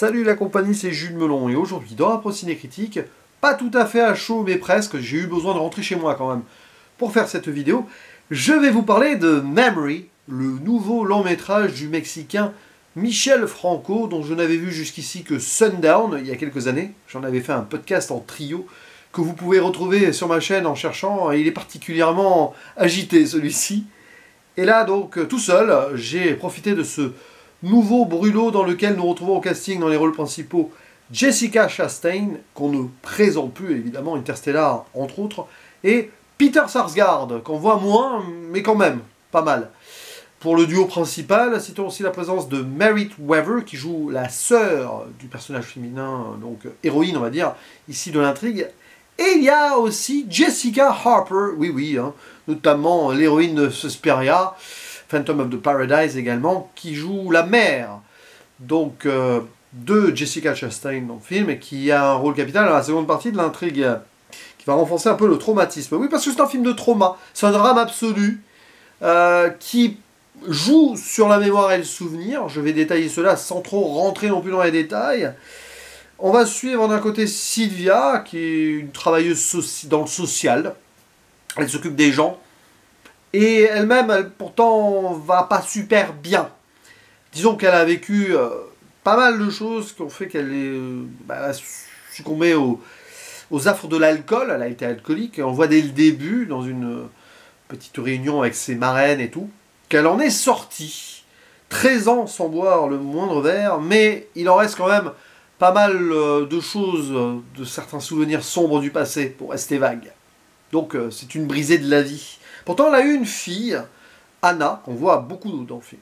Salut la compagnie, c'est Jules Melon et aujourd'hui dans la Ciné Critique, pas tout à fait à chaud mais presque, j'ai eu besoin de rentrer chez moi quand même pour faire cette vidéo, je vais vous parler de Memory, le nouveau long métrage du Mexicain Michel Franco dont je n'avais vu jusqu'ici que Sundown il y a quelques années. J'en avais fait un podcast en trio que vous pouvez retrouver sur ma chaîne en cherchant, et il est particulièrement agité celui-ci. Et là donc tout seul, j'ai profité de ce nouveau brûlot dans lequel nous retrouvons au casting dans les rôles principaux Jessica Chastain, qu'on ne présente plus évidemment, Interstellar entre autres, et Peter Sarsgaard, qu'on voit moins, mais quand même, pas mal. Pour le duo principal, citons aussi la présence de Merritt Wever, qui joue la sœur du personnage féminin, donc héroïne on va dire, ici de l'intrigue. Et il y a aussi Jessica Harper, oui, hein, notamment l'héroïne de Suspiria, Phantom of the Paradise également, qui joue la mère donc, de Jessica Chastain dans le film, et qui a un rôle capital dans la seconde partie de l'intrigue, qui va renforcer un peu le traumatisme. Oui, parce que c'est un film de trauma, c'est un drame absolu, qui joue sur la mémoire et le souvenir. Je vais détailler cela sans trop rentrer non plus dans les détails. On va suivre d'un côté Sylvia, qui est une travailleuse dans le social. Elle s'occupe des gens. Et elle-même, pourtant, va pas super bien. Disons qu'elle a vécu pas mal de choses qui ont fait qu'elle a succombé aux affres de l'alcool. Elle a été alcoolique. Et on voit dès le début, dans une petite réunion avec ses marraines et tout, qu'elle en est sortie. 13 ans sans boire le moindre verre, mais il en reste quand même pas mal de choses, de certains souvenirs sombres du passé, pour rester vague. Donc c'est une brisée de la vie. Pourtant, elle a eu une fille, Anna, qu'on voit beaucoup dans le film,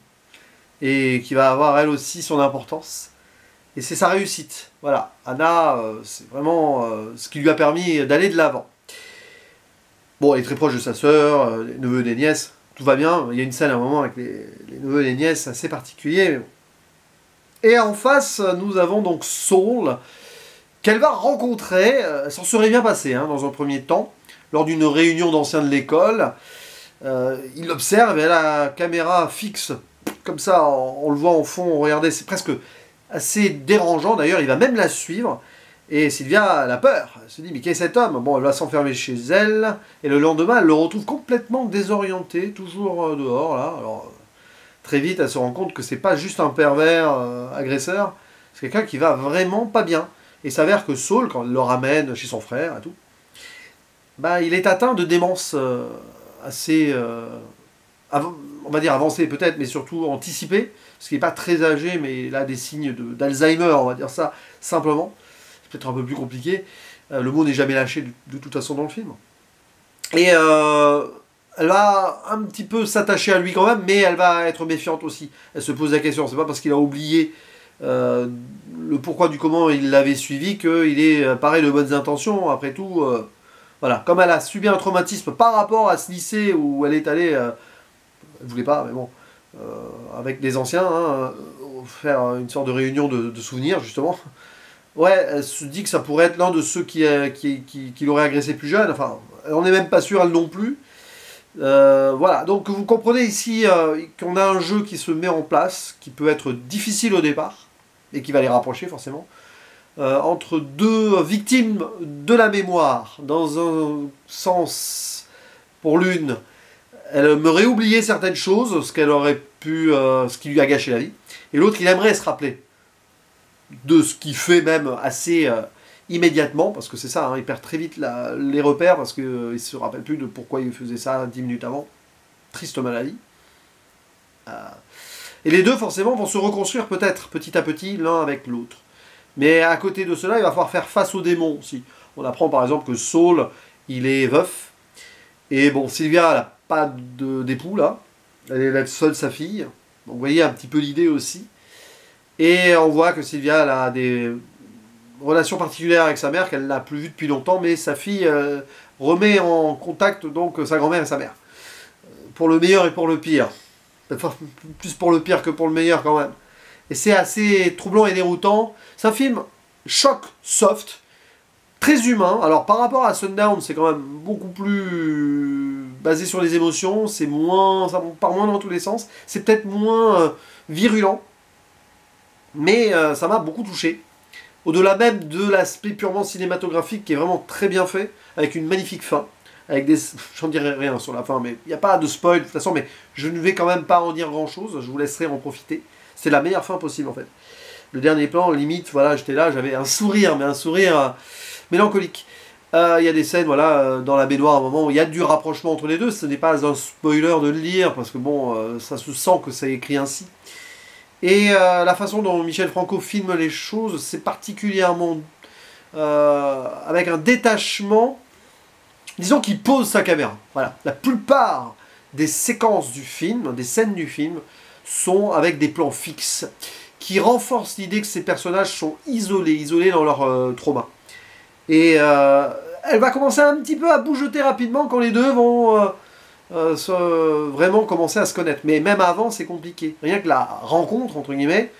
et qui va avoir elle aussi son importance. Et c'est sa réussite. Voilà, Anna, c'est vraiment ce qui lui a permis d'aller de l'avant. Bon, elle est très proche de sa sœur, les neveux et les nièces, tout va bien. Il y a une scène à un moment avec les neveux et les nièces assez particulier. Mais bon. Et en face, nous avons donc Saul, qu'elle va rencontrer. Elle s'en serait bien passé hein, dans un premier temps, lors d'une réunion d'anciens de l'école. Il l'observe et elle a la caméra fixe, comme ça, on le voit en fond, regardez, c'est presque assez dérangeant. D'ailleurs, il va même la suivre. Et Sylvia, elle a peur. Elle se dit, mais qui est cet homme? Bon, elle va s'enfermer chez elle. Et le lendemain, elle le retrouve complètement désorienté, toujours dehors, là. Alors, très vite, elle se rend compte que c'est pas juste un pervers agresseur. C'est quelqu'un qui va vraiment pas bien. Et il s'avère que Saul, quand elle le ramène chez son frère et tout, bah, il est atteint de démence assez, on va dire avancée peut-être, mais surtout anticipée. Parce qu'il n'est pas très âgé, mais il a des signes d'Alzheimer, on va dire ça simplement. Peut-être un peu plus compliqué. Le mot n'est jamais lâché de toute façon dans le film. Et elle va un petit peu s'attacher à lui quand même, mais elle va être méfiante aussi. Elle se pose la question, c'est pas parce qu'il a oublié le pourquoi du comment il l'avait suivi qu'il est pareil de bonnes intentions. Après tout, voilà. Comme elle a subi un traumatisme par rapport à ce lycée où elle est allée, elle voulait pas, mais bon, avec des anciens, hein, faire une sorte de réunion de souvenirs justement. Ouais, elle se dit que ça pourrait être l'un de ceux qui l'aurait agressé plus jeune. Enfin, on n'est même pas sûr, elle non plus. Voilà, donc vous comprenez ici qu'on a un jeu qui se met en place, qui peut être difficile au départ, et qui va les rapprocher forcément, entre deux victimes de la mémoire. Dans un sens, pour l'une, elle aimerait oublier certaines choses, ce qu'elle aurait pu, ce qui lui a gâché la vie, et l'autre, il aimerait se rappeler de ce qu'il fait même assez immédiatement, parce que c'est ça, hein, il perd très vite les repères, parce qu'il ne se rappelle plus de pourquoi il faisait ça 10 minutes avant. Triste maladie. Et les deux, forcément, vont se reconstruire peut-être, petit à petit, l'un avec l'autre. Mais à côté de cela, il va falloir faire face aux démons aussi. On apprend par exemple que Saul, il est veuf, et bon, Sylvia, elle n'a pas d'époux, là. Elle est seule sa fille. Donc vous voyez un petit peu l'idée aussi. Et on voit que Sylvia elle a des relations particulières avec sa mère qu'elle n'a plus vue depuis longtemps, mais sa fille remet en contact donc sa grand-mère et sa mère. Pour le meilleur et pour le pire. Peut-être plus pour le pire que pour le meilleur quand même. Et c'est assez troublant et déroutant. C'est un film choc soft, très humain. Alors par rapport à Sundown, c'est quand même beaucoup plus basé sur les émotions, c'est moins, ça part moins dans tous les sens. C'est peut-être moins virulent. Mais ça m'a beaucoup touché. Au-delà même de l'aspect purement cinématographique qui est vraiment très bien fait, avec une magnifique fin. Avec des... J'en dirai rien sur la fin, mais il n'y a pas de spoil de toute façon, mais je ne vais quand même pas en dire grand-chose, je vous laisserai en profiter. C'est la meilleure fin possible en fait. Le dernier plan, limite, voilà, j'étais là, j'avais un sourire, mais un sourire mélancolique. Il y a des scènes, voilà, dans la baignoire, à un moment où il y a du rapprochement entre les deux. Ce n'est pas un spoiler de le lire, parce que bon, ça se sent que c'est écrit ainsi. Et la façon dont Michel Franco filme les choses, c'est particulièrement avec un détachement. Disons qu'il pose sa caméra. Voilà. La plupart des séquences du film, des scènes du film, sont avec des plans fixes, qui renforcent l'idée que ces personnages sont isolés dans leur trauma. Et elle va commencer un petit peu à bougeoter rapidement quand les deux vont vraiment commencer à se connaître. Mais même avant, c'est compliqué. Rien que la rencontre, entre guillemets,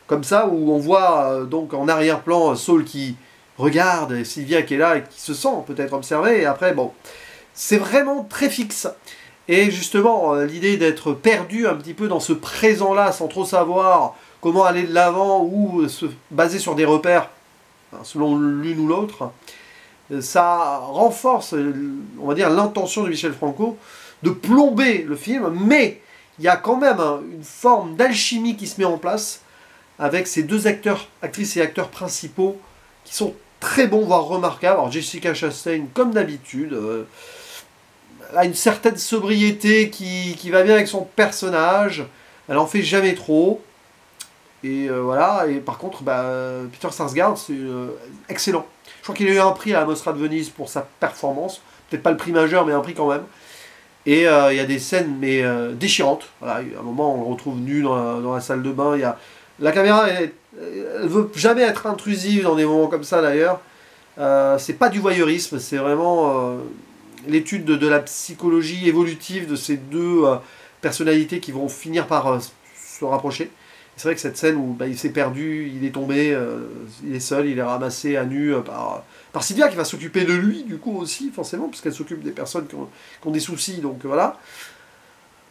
comme ça, où on voit donc en arrière-plan Saul qui regarde, et Sylvia qui est là et qui se sent peut-être observée, et après, bon, c'est vraiment très fixe. Et justement, l'idée d'être perdu un petit peu dans ce présent-là, sans trop savoir comment aller de l'avant ou se baser sur des repères, selon l'une ou l'autre, ça renforce, on va dire, l'intention de Michel Franco de plomber le film, mais il y a quand même une forme d'alchimie qui se met en place avec ces deux actrices et acteurs principaux qui sont très bons, voire remarquables. Alors Jessica Chastain, comme d'habitude, a une certaine sobriété qui va bien avec son personnage. Elle en fait jamais trop. Et voilà, et par contre, Peter Sarsgaard, c'est excellent. Je crois qu'il a eu un prix à la Mostra de Venise pour sa performance. Peut-être pas le prix majeur, mais un prix quand même. Et il y a des scènes mais déchirantes. Voilà, à un moment, on le retrouve nu dans la salle de bain. La caméra, elle veut jamais être intrusive dans des moments comme ça d'ailleurs. C'est pas du voyeurisme, c'est vraiment l'étude de la psychologie évolutive de ces deux personnalités qui vont finir par se rapprocher. C'est vrai que cette scène où il s'est perdu, il est tombé, il est seul, il est ramassé à nu par Sylvia qui va s'occuper de lui du coup aussi, forcément, puisqu'elle s'occupe des personnes qui ont des soucis, donc voilà.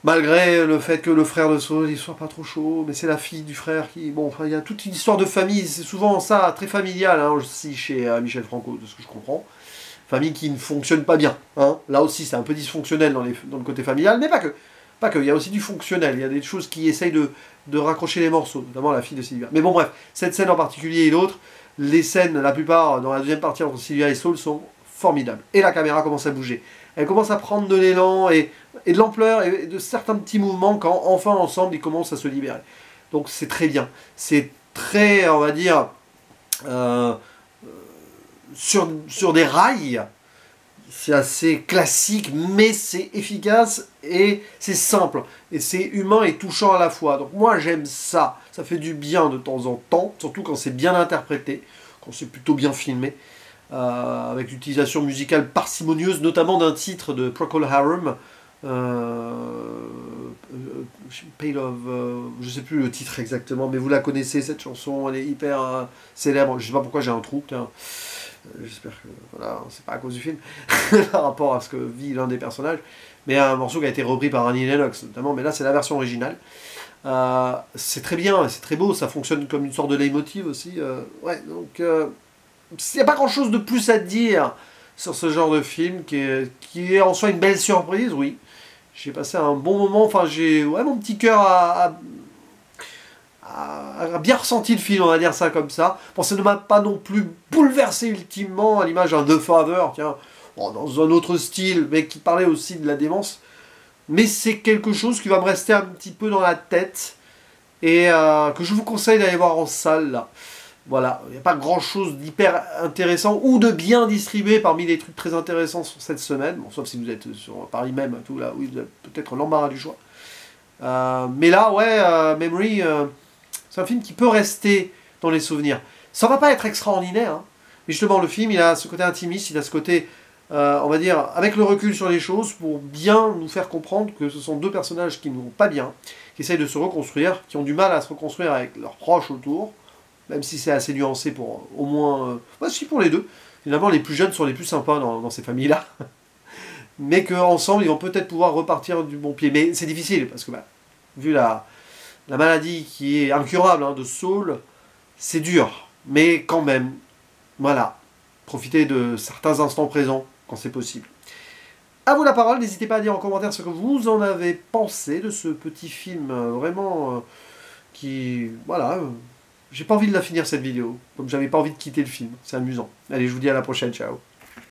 Malgré le fait que le frère de Saul il soit pas trop chaud, mais c'est la fille du frère qui... Bon, enfin, il y a toute une histoire de famille, c'est souvent ça, très familial hein, aussi chez Michel Franco, de ce que je comprends. Famille qui ne fonctionne pas bien. Hein. Là aussi, c'est un peu dysfonctionnel dans le côté familial, mais pas que. Pas que, il y a aussi du fonctionnel, il y a des choses qui essayent de raccrocher les morceaux, notamment la fille de Sylvia. Mais bon, bref, cette scène en particulier et l'autre, les scènes, la plupart, dans la deuxième partie entre Sylvia et Saul, sont formidables. Et la caméra commence à bouger. Elle commence à prendre de l'élan et de l'ampleur et de certains petits mouvements quand, enfin, ensemble, ils commencent à se libérer. Donc c'est très bien. C'est très, on va dire, sur des rails. C'est assez classique, mais c'est efficace et c'est simple. Et c'est humain et touchant à la fois. Donc moi j'aime ça. Ça fait du bien de temps en temps, surtout quand c'est bien interprété, quand c'est plutôt bien filmé. Avec l'utilisation musicale parcimonieuse, notamment d'un titre de Procol Harum. Pale of... je sais plus le titre exactement, mais vous la connaissez cette chanson, elle est hyper célèbre. Je sais pas pourquoi j'ai un trou. J'espère que voilà, c'est pas à cause du film par rapport à ce que vit l'un des personnages, mais un morceau qui a été repris par Annie Lennox notamment, mais là c'est la version originale. C'est très bien, c'est très beau, ça fonctionne comme une sorte de leitmotiv aussi. Ouais, donc il n'y a pas grand chose de plus à dire sur ce genre de film qui est en soi une belle surprise, oui. J'ai passé un bon moment, enfin j'ai mon petit cœur a bien ressenti le film, on va dire ça comme ça. Bon, ça ne m'a pas non plus bouleversé ultimement, à l'image d'un The Father, tiens, bon, dans un autre style, mais qui parlait aussi de la démence. Mais c'est quelque chose qui va me rester un petit peu dans la tête, et que je vous conseille d'aller voir en salle, là. Voilà, il n'y a pas grand chose d'hyper intéressant, ou de bien distribué parmi les trucs très intéressants sur cette semaine, bon, sauf si vous êtes sur Paris même, tout là, oui, vous avez peut-être l'embarras du choix. Mais là, ouais, Memory... c'est un film qui peut rester dans les souvenirs. Ça va pas être extraordinaire, hein. Mais justement, le film, il a ce côté intimiste, il a ce côté, on va dire, avec le recul sur les choses, pour bien nous faire comprendre que ce sont deux personnages qui ne vont pas bien, qui essayent de se reconstruire, qui ont du mal à se reconstruire avec leurs proches autour, même si c'est assez nuancé pour au moins... si, pour les deux. Finalement, les plus jeunes sont les plus sympas dans ces familles-là. Mais qu'ensemble, ils vont peut-être pouvoir repartir du bon pied. Mais c'est difficile, parce que, vu la maladie qui est incurable hein, de Saul, C'est dur, mais quand même, voilà, profitez de certains instants présents quand c'est possible. À vous la parole, n'hésitez pas à dire en commentaire ce que vous en avez pensé de ce petit film, vraiment, qui, voilà, j'ai pas envie de la finir cette vidéo, comme j'avais pas envie de quitter le film, c'est amusant. Allez, je vous dis à la prochaine, ciao.